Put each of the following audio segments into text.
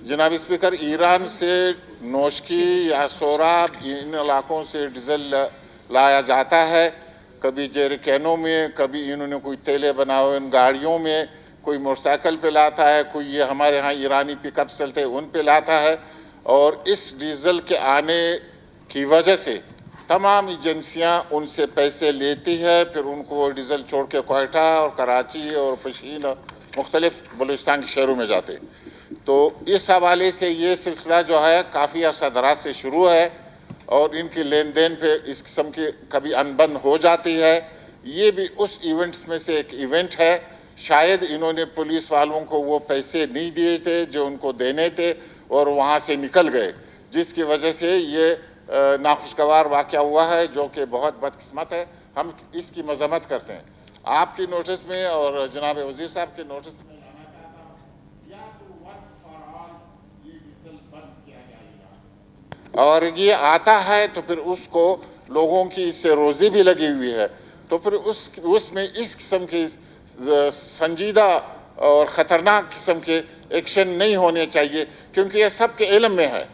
जनाब speaker, Iran से नोशकी या सोराब इन इलाकों से डीजल लाया जाता है, कभी जेरिकैनों में, कभी इन्होंने कोई तेले बनाए हुए इन गाड़ियों में, कोई मोटरसाइकिल पे लाता है, कोई ये हमारे यहाँ ईरानी पिकअप चलते हैं उन पे लाता है। और इस डीज़ल के आने की वजह से तमाम एजेंसियाँ उनसे पैसे लेती है, फिर उनको वो डीज़ल छोड़ के क्वेटा और कराची और पशीन और मुख्तलिफ बलूचिस्तान के शहरों में जाते। तो इस हवाले से ये सिलसिला जो है काफ़ी अरसा दराज से शुरू है और इनकी लेन देन पे इस किस्म की कभी अनबन हो जाती है। ये भी उस इवेंट्स में से एक इवेंट है। शायद इन्होंने पुलिस वालों को वो पैसे नहीं दिए थे जो उनको देने थे और वहाँ से निकल गए, जिसकी वजह से ये नाखुशगवार वाक़या हुआ है, जो कि बहुत बदकिस्मत है। हम इसकी मजम्मत करते हैं। आपकी नोटिस में और जनाब वज़ीर साहब के नोटिस में लाना चाहता हूँ, या तो वंस फॉर ऑल ये डीजल बंद किया जाएगा, और ये आता है तो फिर उसको लोगों की इससे रोज़ी भी लगी हुई है, तो फिर उसमें इस किस्म की संजीदा और ख़तरनाक किस्म के एक्शन नहीं होने चाहिए, क्योंकि ये सब के इल्म में है,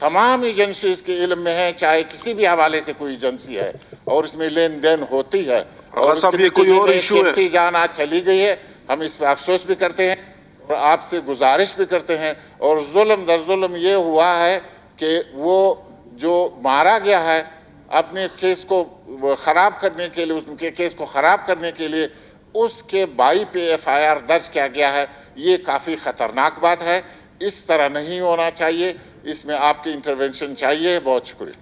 तमाम एजेंसीज के इल्म में है, चाहे किसी भी हवाले से कोई एजेंसी है और इसमें लेन देन होती है। और साहब ये कोई और इशू है, जान आज चली गई है, हम इस पर अफसोस भी करते हैं और आपसे गुजारिश भी करते हैं। और जुल्म दर जुल्म ये हुआ है कि वो जो मारा गया है अपने केस को ख़राब करने के लिए, उसके केस को ख़राब करने के लिए उसके बाई पे FIR दर्ज किया गया है। ये काफ़ी ख़तरनाक बात है, इस तरह नहीं होना चाहिए, इसमें आपकी इंटरवेंशन चाहिए। बहुत शुक्रिया।